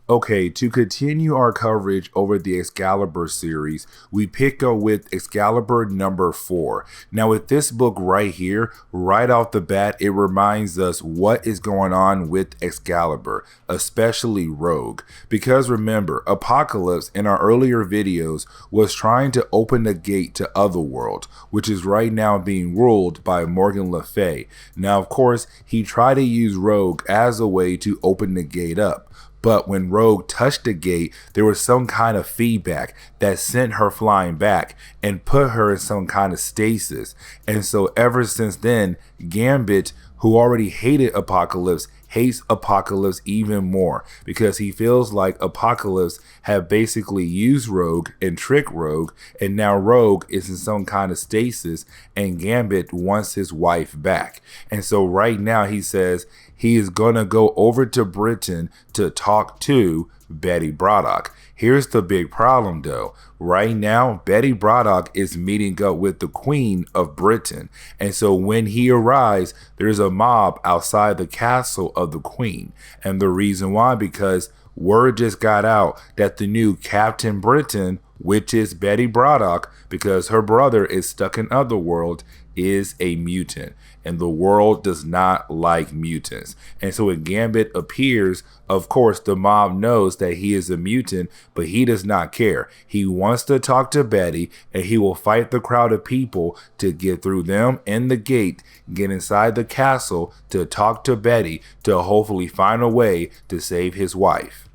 Okay, to continue our coverage over the Excalibur series, we pick up with Excalibur number 4. Now with this book right here, right off the bat, it reminds us what is going on with Excalibur, especially Rogue. Because remember, Apocalypse in our earlier videos was trying to open the gate to Otherworld, which is right now being ruled by Morgan Le Fay. Now of course, he tried to use Rogue as a way to open the gate up. But when Rogue touched the gate, there was some kind of feedback that sent her flying back and put her in some kind of stasis. And so ever since then, Gambit, who already hated Apocalypse, hates Apocalypse even more because he feels like Apocalypse had basically used Rogue and tricked Rogue, and now Rogue is in some kind of stasis and Gambit wants his wife back. And so right now he says he is gonna go over to Britain to talk to Betty Braddock. Here's the big problem though. Right now, Betty Braddock is meeting up with the Queen of Britain. And so when he arrives, there's a mob outside the castle of the Queen. And the reason why, because word just got out that the new Captain Britain, which is Betty Braddock, because her brother is stuck in Otherworld, is a mutant. And the world does not like mutants. And so when Gambit appears, of course, the mob knows that he is a mutant, but he does not care. He wants to talk to Betty, and he will fight the crowd of people to get through them and the gate, get inside the castle to talk to Betty to hopefully find a way to save his wife.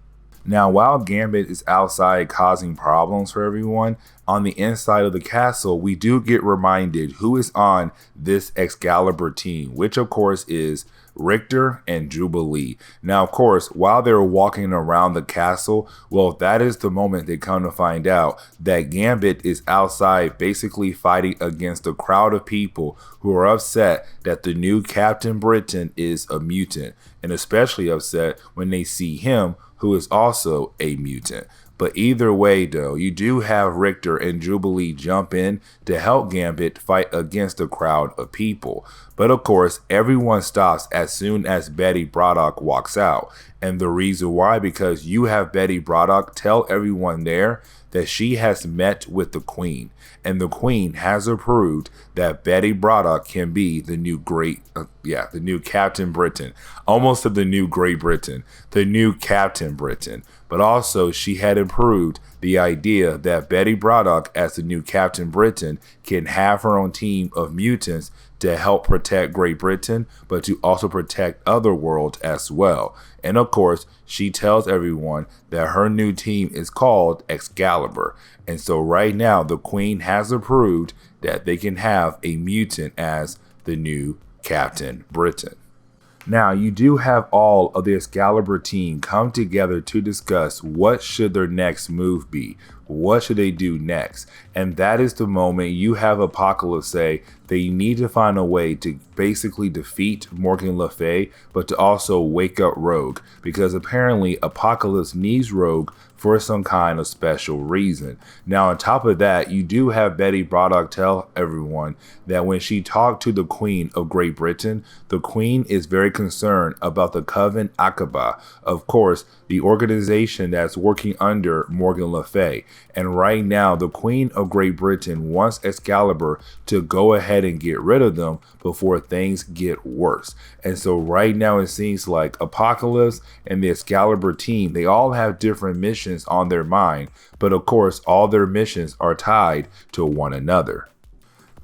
Now, while Gambit is outside causing problems for everyone, on the inside of the castle, we do get reminded who is on this Excalibur team, which of course is Rictor and Jubilee. Now, of course, while they're walking around the castle, well, that is the moment they come to find out that Gambit is outside basically fighting against a crowd of people who are upset that the new Captain Britain is a mutant, and especially upset when they see him, who is also a mutant. But either way though, you do have Rictor and Jubilee jump in to help Gambit fight against a crowd of people. But of course, everyone stops as soon as Betty Braddock walks out. And the reason why, because you have Betty Braddock tell everyone there that she has met with the Queen. And the Queen has approved that Betty Braddock can be the new the new Captain Britain. Almost to the new Great Britain, the new Captain Britain. But also she had approved the idea that Betty Braddock as the new Captain Britain can have her own team of mutants to help protect Great Britain, but to also protect Otherworld as well. And of course, she tells everyone that her new team is called Excalibur. And so right now, the Queen has approved that they can have a mutant as the new Captain Britain. Now, you do have all of the Excalibur team come together to discuss what should their next move be. What should they do next? And that is the moment you have Apocalypse say they need to find a way to basically defeat Morgan Le Fay, but to also wake up Rogue, because apparently Apocalypse needs Rogue for some kind of special reason. Now, on top of that, you do have Betty Braddock tell everyone that when she talked to the Queen of Great Britain, the Queen is very concerned about the Coven COPPA, of course, the organization that's working under Morgan Le Fay. And right now, the Queen of Great Britain wants Excalibur to go ahead and get rid of them before things get worse. And so right now, it seems like Apocalypse and the Excalibur team, they all have different missions on their mind, but of course, all their missions are tied to one another.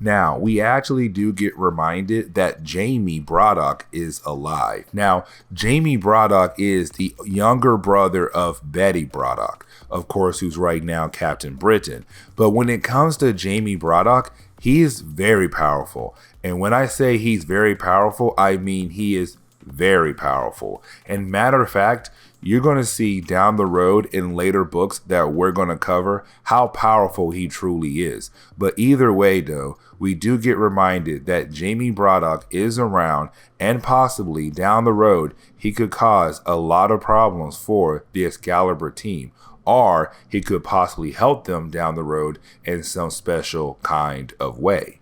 Now, we actually do get reminded that Jamie Braddock is alive. Now, Jamie Braddock is the younger brother of Betty Braddock, of course, who's right now Captain Britain. But when it comes to Jamie Braddock, he is very powerful. And when I say he's very powerful, I mean he is very powerful. And matter of fact, you're going to see down the road in later books that we're going to cover how powerful he truly is. But either way, though, we do get reminded that Jamie Braddock is around, and possibly down the road, he could cause a lot of problems for the Excalibur team. Or he could possibly help them down the road in some special kind of way.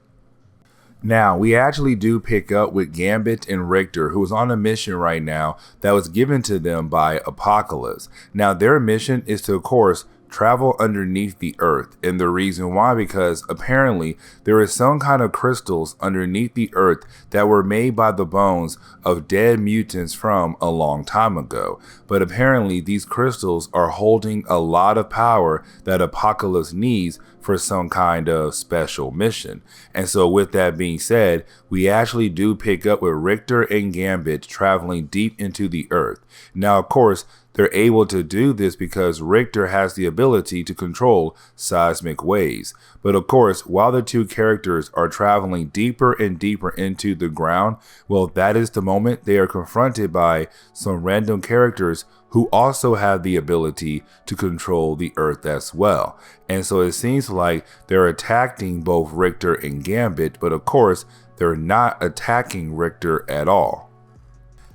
Now, we actually do pick up with Gambit and Rictor, who is on a mission right now that was given to them by Apocalypse. Now, their mission is to, of course, travel underneath the earth, and the reason why, because apparently there is some kind of crystals underneath the earth that were made by the bones of dead mutants from a long time ago. But apparently these crystals are holding a lot of power that Apocalypse needs for some kind of special mission. And so with that being said, we actually do pick up with Rictor and Gambit traveling deep into the earth. Now, of course, they're able to do this because Rictor has the ability to control seismic waves. But of course, while the two characters are traveling deeper and deeper into the ground, well, that is the moment they are confronted by some random characters who also have the ability to control the earth as well. And so it seems like they're attacking both Rictor and Gambit, but of course, they're not attacking Rictor at all.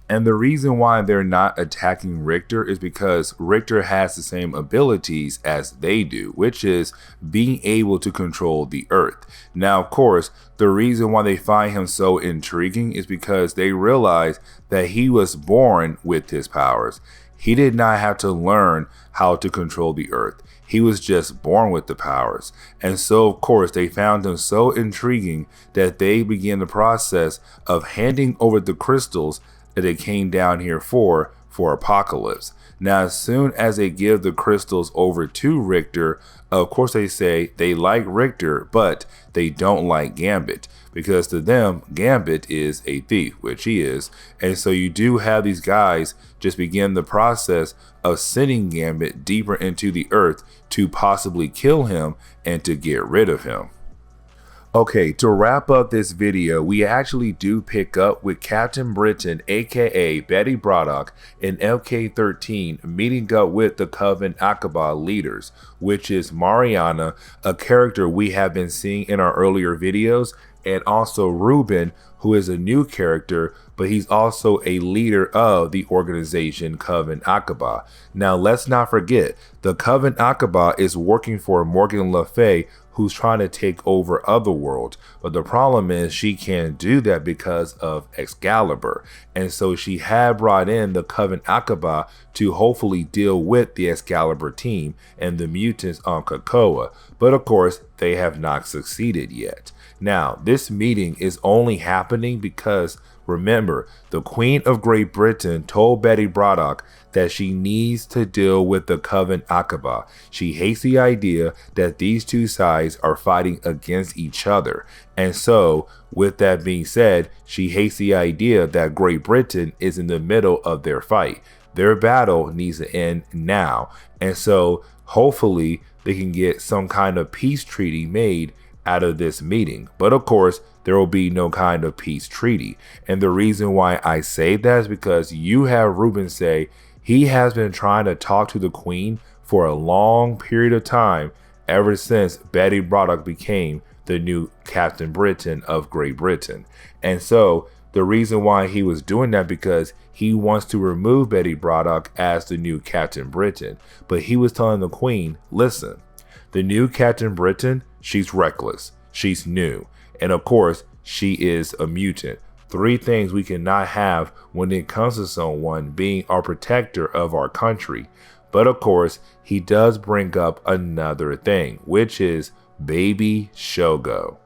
And the reason why they're not attacking Rictor is because Rictor has the same abilities as they do, which is being able to control the earth. Now, of course, the reason why they find him so intriguing is because they realize that he was born with his powers. He did not have to learn how to control the earth. He was just born with the powers. And so, of course, they found him so intriguing that they began the process of handing over the crystals that they came down here for Apocalypse. Now, as soon as they give the crystals over to Rictor, of course they say they like Rictor, but they don't like Gambit, because to them, Gambit is a thief, which he is. And so you do have these guys just begin the process of sending Gambit deeper into the earth to possibly kill him and to get rid of him. Okay, to wrap up this video, we actually do pick up with Captain Britain, aka Betty Braddock, and MK13 meeting up with the Coven Aqaba leaders, which is Mariana, a character we have been seeing in our earlier videos, and also Ruben, who is a new character, but he's also a leader of the organization Coven Aqaba. Now, let's not forget, the Coven Aqaba is working for Morgan Le Fay, who's trying to take over Otherworld. But the problem is she can't do that because of Excalibur. And so she had brought in the Coven Aqaba to hopefully deal with the Excalibur team and the mutants on COPPA. But of course, they have not succeeded yet. Now, this meeting is only happening because, remember, the Queen of Great Britain told Betty Braddock that she needs to deal with the Coven Aqaba. She hates the idea that these two sides are fighting against each other. And so, with that being said, she hates the idea that Great Britain is in the middle of their fight. Their battle needs to end now. And so, hopefully, they can get some kind of peace treaty made out of this meeting. But of course, there will be no kind of peace treaty. And the reason why I say that is because you have Ruben say he has been trying to talk to the Queen for a long period of time, ever since Betty Braddock became the new Captain Britain of Great Britain. And so the reason why he was doing that, because he wants to remove Betty Braddock as the new Captain Britain. But he was telling the Queen, listen, the new Captain Britain, she's reckless, she's new, and of course, she is a mutant. Three things we cannot have when it comes to someone being our protector of our country. But of course, he does bring up another thing, which is Baby Shogo.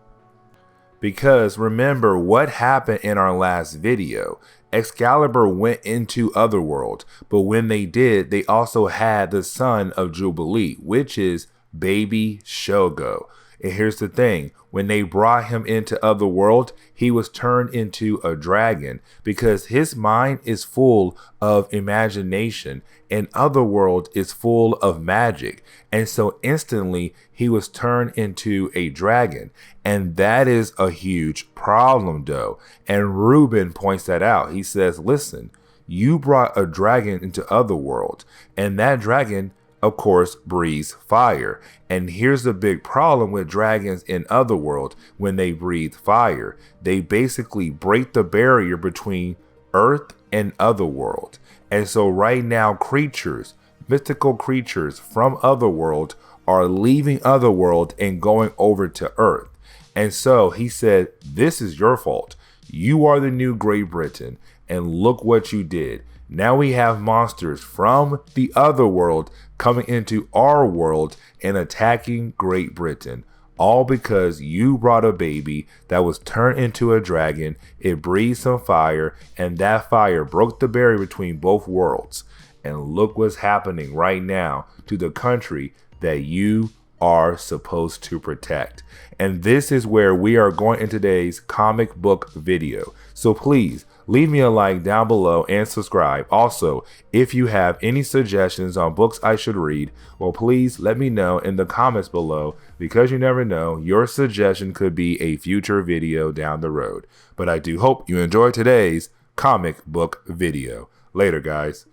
Because remember what happened in our last video. Excalibur went into Otherworld, but when they did, they also had the son of Jubilee, which is Baby Shogo. And here's the thing, when they brought him into Otherworld, he was turned into a dragon because his mind is full of imagination and Otherworld is full of magic. And so instantly he was turned into a dragon. And that is a huge problem though. And Ruben points that out. He says, listen, you brought a dragon into Otherworld, and that dragon of course breathes fire. And here's the big problem with dragons in Otherworld. When they breathe fire, they basically break the barrier between Earth and Otherworld. And so right now, creatures, mystical creatures from Otherworld are leaving Otherworld and going over to Earth. And so he said, this is your fault. You are the new Great Britain, and look what you did. Now we have monsters from the other world coming into our world and attacking Great Britain. All because you brought a baby that was turned into a dragon. It breathed some fire, and that fire broke the barrier between both worlds. And look what's happening right now to the country that you are supposed to protect. And this is where we are going in today's comic book video. So please leave me a like down below and subscribe. Also, if you have any suggestions on books I should read, well, please let me know in the comments below, because you never know, your suggestion could be a future video down the road. But I do hope you enjoyed today's comic book video. Later, guys.